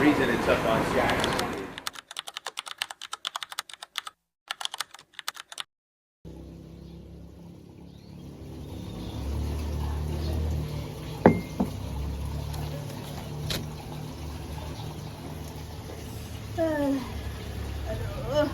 reason it's up on Sky. Aduh.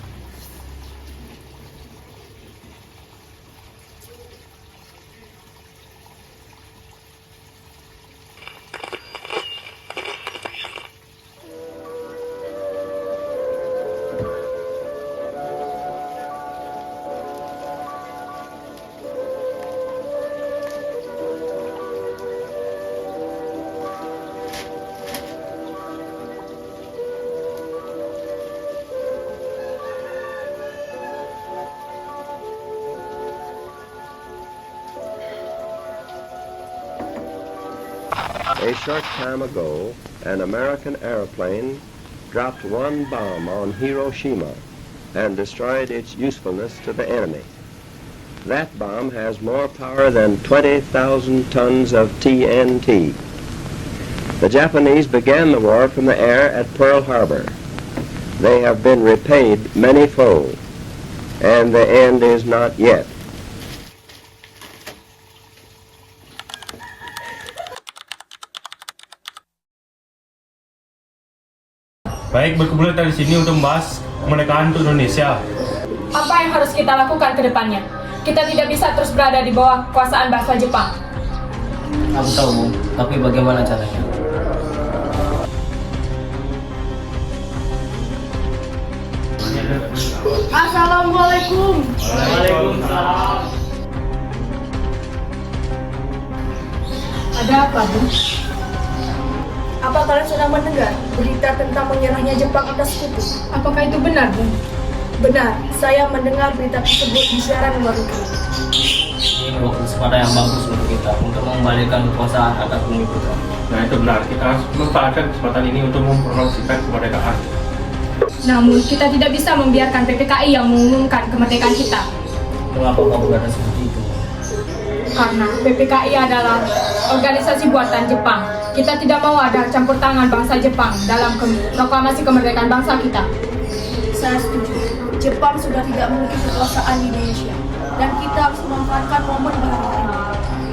A short time ago, an American airplane dropped one bomb on Hiroshima and destroyed its usefulness to the enemy. That bomb has more power than 20,000 tons of TNT. The Japanese began the war from the air at Pearl Harbor. They have been repaid many-fold, and the end is not yet. Baik, berkumpul kita di sini untuk membahas kemerdekaan untuk Indonesia. Apa yang harus kita lakukan ke depannya? Kita tidak bisa terus berada di bawah kekuasaan bangsa Jepang. Aku tahu, Bu, tapi bagaimana caranya? Assalamualaikum. Waalaikumsalam. Ada apa, Bu? Apa kalian sudah mendengar berita tentang menyerahnya Jepang atas sekutu? Apakah itu benar, Bu? Benar, saya mendengar berita tersebut di siaran luar negeri. Ini merupakan kesempatan yang bagus untuk kita untuk mengembalikan kekuasaan atas bumi kita. Nah, itu benar. Kita harus memanfaatkan kesempatan ini untuk mempromosikan kemerdekaan. Namun, kita tidak bisa membiarkan PPKI yang mengumumkan kemerdekaan kita. Mengapa kamu berkata seperti itu? Karena PPKI adalah organisasi buatan Jepang. Kita tidak mau ada campur tangan bangsa Jepang dalam proklamasi kemerdekaan bangsa kita. Saya setuju. Jepang sudah tidak memiliki kekuasaan di Indonesia, dan kita harus memanfaatkan momen bahagia ini.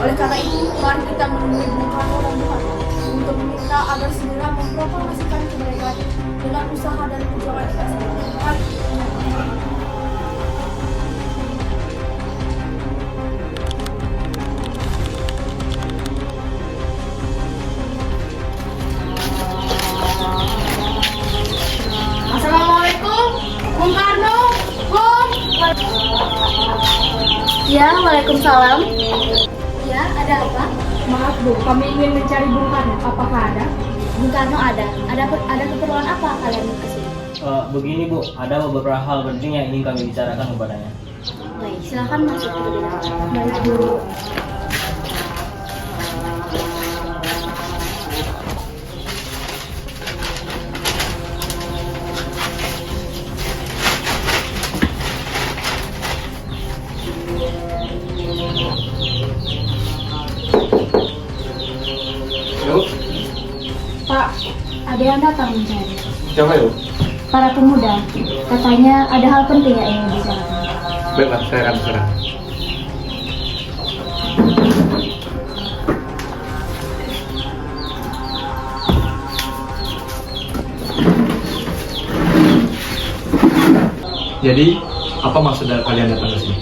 Oleh karena itu, mari kita menemui Bung Karno dan Bung Hatta untuk meminta agar segera memproklamasikan kemerdekaan dengan usaha dan perjuangan kita sendiri. Mari. Assalamualaikum, Bung Karno, Bung. Ya, waalaikumsalam. Ya, ada apa? Maaf, Bu, kami ingin mencari Bung Karno. Apakah ada? Bung Karno ada. Ada keperluan apa kalian ke sini? Begini, Bu, ada beberapa hal penting yang ingin kami bicarakan kepadanya. Baik, silakan masuk ke dalam. Baik, Bu. Yuk, Pak, ada yang datang mencari. siapa yuk? Para pemuda, katanya ada hal penting yang ingin dibicarakan. Baiklah, saya akan serah. Jadi, apa maksud dari kalian datang ke sini?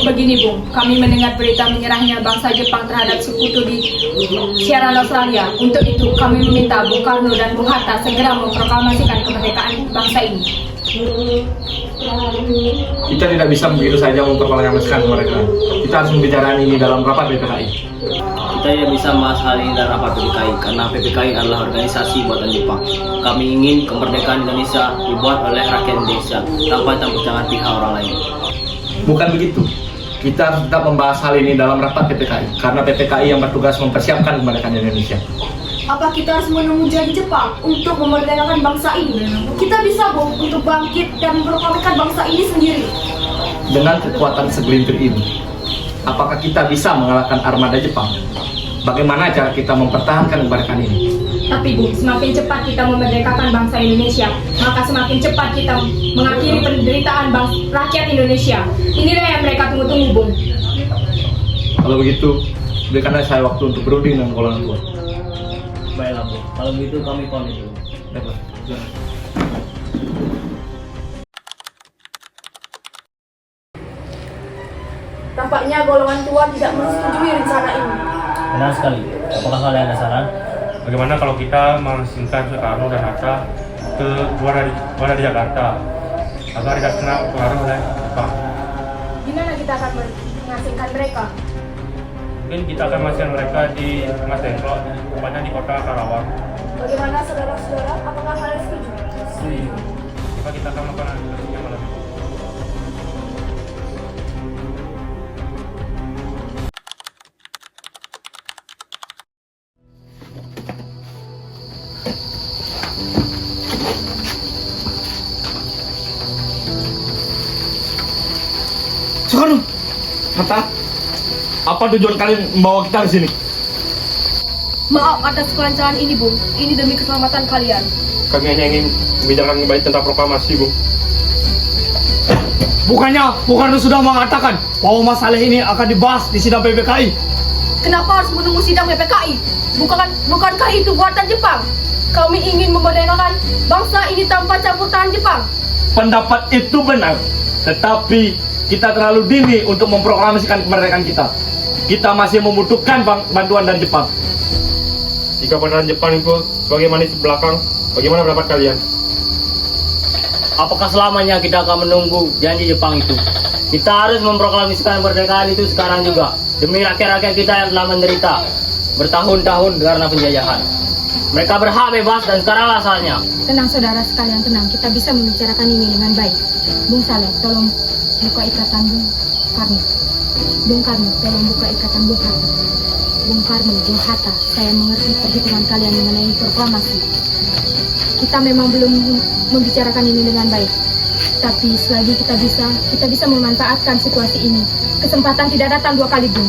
Begini, Bung, kami mendengar berita menyerahnya bangsa Jepang terhadap sekutu di siaran Australia. Untuk itu, kami meminta Bung Karno dan Bung Hatta segera memproklamasikan kemerdekaan bangsa ini. Kita tidak bisa begitu saja memproklamasikan kemerdekaan. Kita harus membicarakan ini dalam rapat PPKI. Kita tidak bisa membahas hal ini dalam rapat PPKI karena PPKI adalah organisasi buatan Jepang. Kami ingin kemerdekaan Indonesia dibuat oleh rakyat Indonesia tanpa campur tangan pihak orang lain. Bukan begitu. Kita harus tetap membahas hal ini dalam rapat PPKI karena PPKI yang bertugas mempersiapkan kemerdekaan Indonesia. Apa kita harus menunggu janji Jepang untuk memerdekakan bangsa ini? Kita bisa, Bung, untuk bangkit dan memproklamasikan bangsa ini sendiri. Dengan kekuatan segelintir ini, apakah kita bisa mengalahkan armada Jepang? Bagaimana cara kita mempertahankan kemerdekaan ini? Tapi Bung, semakin cepat kita memerdekakan bangsa Indonesia, maka semakin cepat kita mengakhiri penderitaan rakyat Indonesia. Inilah yang mereka tunggu-tunggu, Bung. Kalau begitu, berikanlah saya waktu untuk berunding dengan orang tua. Baiklah Bu, kalau begitu kami pamit dulu. Baiklah, jangan. Tampaknya golongan tua tidak menyetujui rencana ini. Benar sekali. Apakah kalian ada saran? Bagaimana kalau kita mengasingkan Soekarno dan Hatta ke luar dari Jakarta agar tidak kena pengaruh oleh Jepang? Gimana kita akan mengasingkan mereka? Mungkin kita akan mengasingkan mereka di Mas Dengklok, tepatnya di kota Karawang. Bagaimana saudara-saudara? Apakah kalian setuju? Maka kita akan melakukan yang malam itu. Soekarno, Hatta, apa tujuan kalian membawa kita ke sini? Maaf atas kelancaran ini, Bung. Ini demi keselamatan kalian. Kami hanya ingin membicarakan kembali tentang proklamasi, Bu. Bukannya Soekarno sudah mengatakan bahwa masalah ini akan dibahas di sidang PPKI? Kenapa harus menunggu sidang PPKI? Bukankah itu buatan Jepang? Kami ingin memerdekakan bangsa ini tanpa campur tangan Jepang. Pendapat itu benar, tetapi kita terlalu dini untuk memproklamasikan kemerdekaan kita. Kita masih membutuhkan bantuan dari Jepang. Jika benar Jepang itu sebagai manis belakang, bagaimana pendapat kalian? Apakah selamanya kita akan menunggu janji Jepang itu? Kita harus memproklamasikan kemerdekaan itu sekarang juga, demi rakyat-rakyat kita yang telah menderita bertahun-tahun karena penjajahan. Mereka berhak bebas dan sekaranglah saatnya. Tenang saudara sekalian, tenang. Kita bisa membicarakan ini dengan baik. Bung Saleh, tolong buka ikatan Bung Karno. Bung Karno, tolong buka ikatan Bung Hatta. Bung Karno, Bung Hatta, saya mengerti perhitungan kalian mengenai proklamasi. Kita memang belum membicarakan ini dengan baik. Tapi selagi kita bisa memanfaatkan situasi ini. Kesempatan tidak datang dua kali, Bung.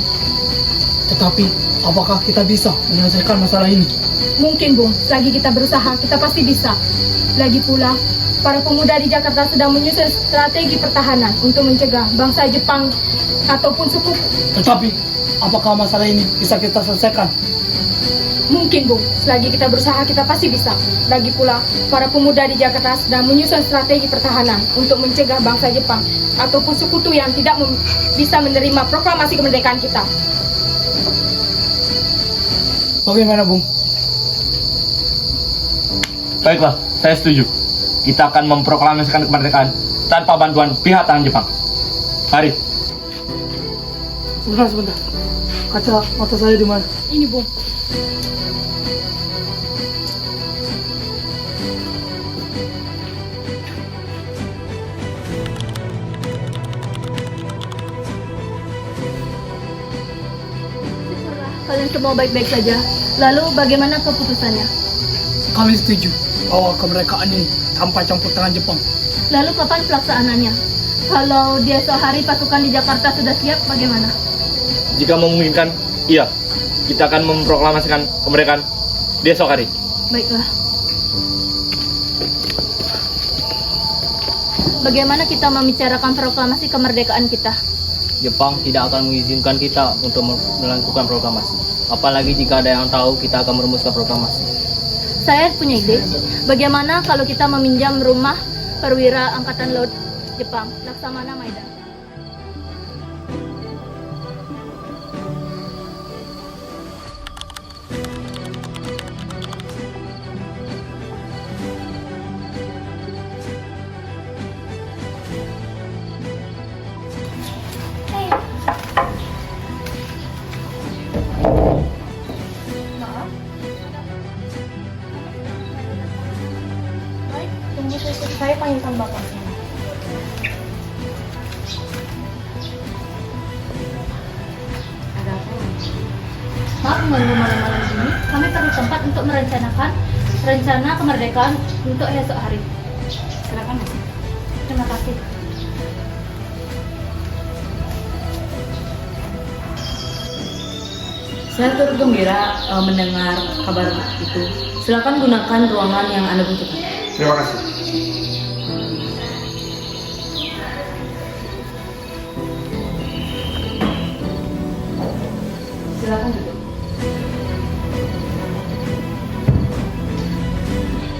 Tetapi apakah kita bisa menyelesaikan masalah ini? Mungkin, Bung. Selagi kita berusaha, kita pasti bisa. Lagi pula, para pemuda di Jakarta sedang menyusun strategi pertahanan untuk mencegah bangsa Jepang ataupun suku. Tetapi apakah masalah ini bisa kita selesaikan? Mungkin, Bung. Selagi kita berusaha, kita pasti bisa. Lagi pula, para pemuda di Jakarta sedang menyusun strategi pertahanan untuk mencegah bangsa Jepang ataupun sekutu yang tidak bisa menerima proklamasi kemerdekaan kita. Bagaimana, Bung? Baiklah, saya setuju. Kita akan memproklamasikan kemerdekaan tanpa bantuan pihak tangan Jepang. Mari. Sebentar. Kaca mata saya di mana? Ini, Bung. Kalian semua baik-baik saja. Lalu bagaimana keputusannya? Kami setuju bahwa kemerdekaan ini tanpa campur tangan Jepang. Lalu kapan pelaksanaannya? Kalau di esok hari pasukan di Jakarta sudah siap, bagaimana? Jika memungkinkan, iya. Kita akan memproklamasikan kemerdekaan di esok hari. Baiklah. Bagaimana kita membicarakan proklamasi kemerdekaan kita? Jepang tidak akan mengizinkan kita untuk melakukan proklamasi. Apalagi jika ada yang tahu kita akan merumuskan proklamasi. Saya punya ide. Bagaimana kalau kita meminjam rumah perwira Angkatan Laut Jepang, Laksamana Maeda? Saya panggilkan Bapak. Ada apa? Maaf mengganggu malam-malam ini. Kami perlu tempat untuk merencanakan rencana kemerdekaan untuk esok hari. Silakan. Terima kasih. Saya turut gembira mendengar kabar itu. Silakan gunakan ruangan yang Anda butuhkan. Terima kasih. Silakan duduk.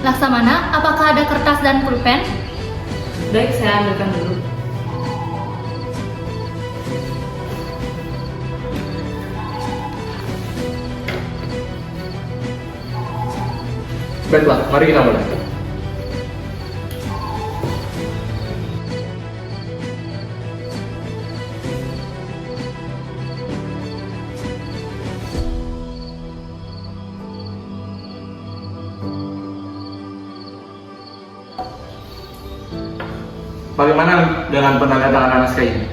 Laksamana, apakah ada kertas dan pulpen? Baik, saya ambilkan dulu. Baiklah, mari kita mulai. Bagaimana dengan penandatanganan naskah ini?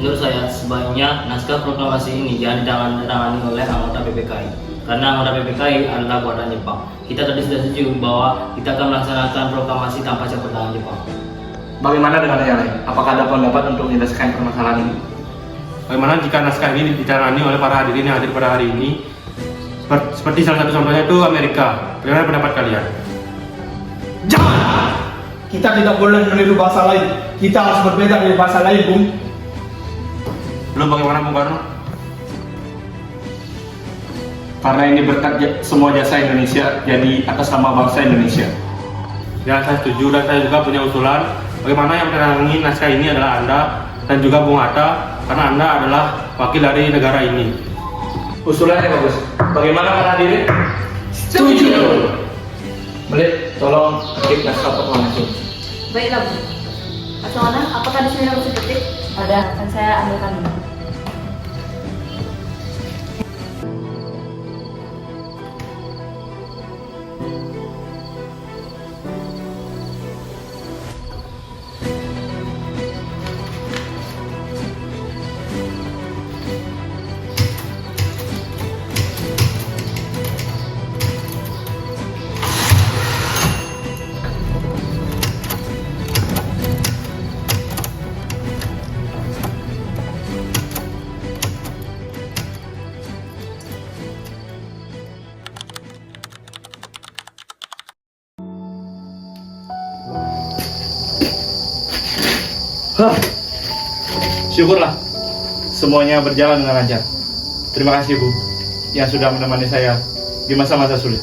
Menurut saya, sebaiknya naskah proklamasi ini jangan ditangani oleh anggota PPKI. Karena anggota PPKI adalah buatan Jepang. Kita tadi sudah setuju bahwa kita akan melaksanakan proklamasi tanpa campur tangan Jepang. Bagaimana dengan yang lain? Apakah ada pendapat untuk menyelesaikan permasalahan ini? Bagaimana jika naskah ini ditangani oleh para hadirin yang hadir pada hari ini? Seperti salah satu contohnya itu Amerika. Bagaimana pendapat kalian? Jangan! Kita tidak boleh meniru bahasa lain. Kita harus berbeda dari bahasa lain, Bung. Belum bagaimana Bung Karno? Karena ini berkat semua jasa Indonesia, jadi atas nama bangsa Indonesia. Ya, saya setuju dan saya juga punya usulan. Bagaimana yang menangani naskah ini adalah Anda dan juga Bung Hatta, karena Anda adalah wakil dari negara ini. Usulannya bagus. Bagaimana para hadirin? Setuju. Melit, tolong ketik naskah proklamasi. Baiklah, Bu. Laksamana, apakah di sini harus ketik? Ada, akan saya ambilkan dulu. Syukurlah semuanya berjalan dengan lancar. Terima kasih Bu yang sudah menemani saya di masa-masa sulit.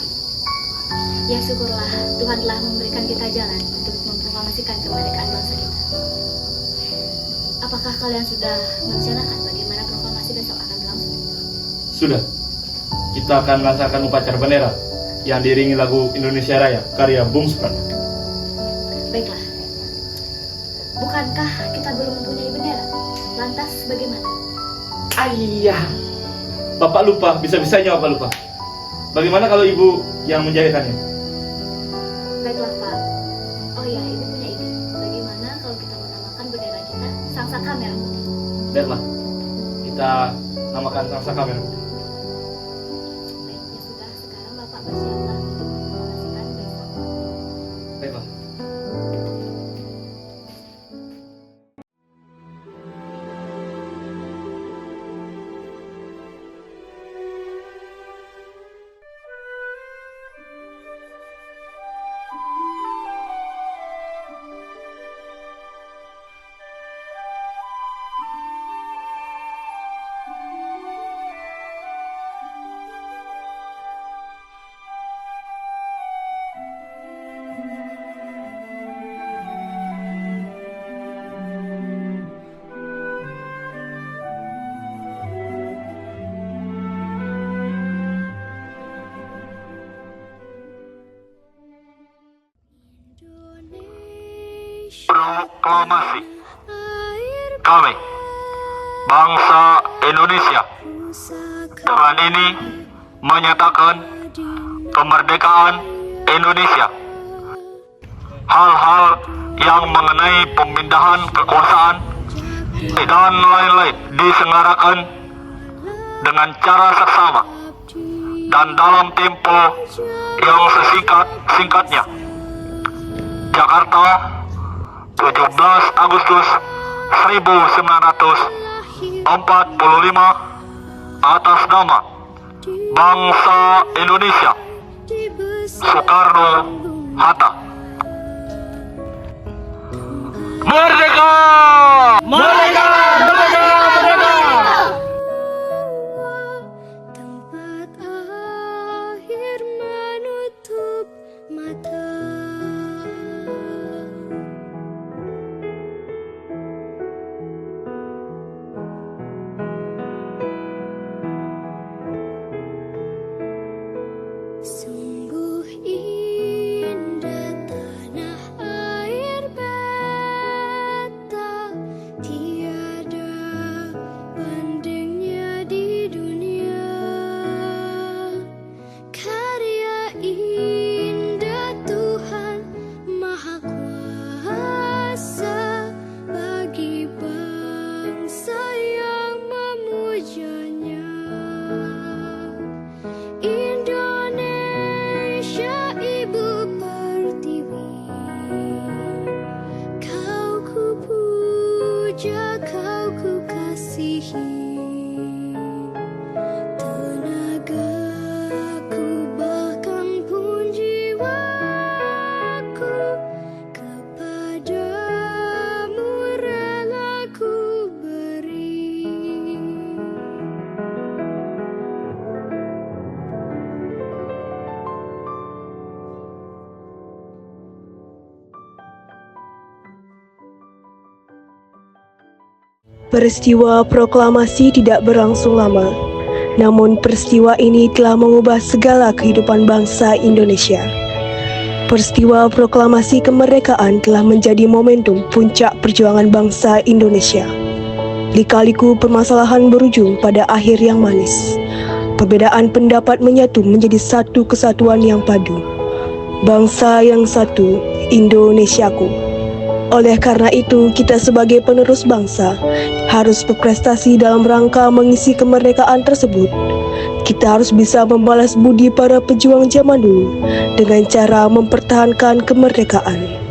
Ya syukurlah, Tuhan telah memberikan kita jalan untuk memproklamasikan kemerdekaan bangsa kita. Apakah kalian sudah merencanakan bagaimana proklamasi besok akan berlangsung? Sudah, kita akan melaksanakan upacara bendera yang diiringi lagu Indonesia Raya karya Bung Supratman. Baiklah, bukankah kita belum mempunyai bendera? Lantas bagaimana? Ayah, Bapak lupa, bisa-bisanya Bapak lupa. Bagaimana kalau Ibu yang menjahitkannya? Baiklah Pak. Oh ya, Ibu punya ide. Bagaimana kalau kita menamakan bendera kita Sangsaka Merah Putih? Baiklah, kita namakan Sangsaka Merah Putih. Baik, ya sudah. Sekarang Bapak bersiaplah untuk memproklamasikan besok. Baiklah. Proklamasi. Kami, bangsa Indonesia, dengan ini menyatakan kemerdekaan Indonesia. Hal-hal yang mengenai pemindahan kekuasaan dan lain-lain diselenggarakan dengan cara seksama dan dalam tempo yang sesingkat-singkatnya. Jakarta, 17 Agustus 1945, atas nama bangsa Indonesia, Soekarno-Hatta. Merdeka! Merdeka! Merdeka! Merdeka! Tempat akhir menutup mata. Sungguh indah tanah air beta, tiada bandingnya di dunia. Karya indah Tuhan Maha Kuasa bagi bangsa yang memujanya. Indonesia Ibu Pertiwi, kau ku puja, kau ku kasihi. Tenagaku bahkan pun jiwaku kepadamu rela ku beri. Peristiwa proklamasi tidak berlangsung lama, namun peristiwa ini telah mengubah segala kehidupan bangsa Indonesia. Peristiwa proklamasi kemerdekaan telah menjadi momentum puncak perjuangan bangsa Indonesia. Lika-liku permasalahan berujung pada akhir yang manis. Perbedaan pendapat menyatu menjadi satu kesatuan yang padu. Bangsa yang satu, Indonesiaku. Oleh karena itu, kita sebagai penerus bangsa harus berprestasi dalam rangka mengisi kemerdekaan tersebut. Kita harus bisa membalas budi para pejuang zaman dulu dengan cara mempertahankan kemerdekaan.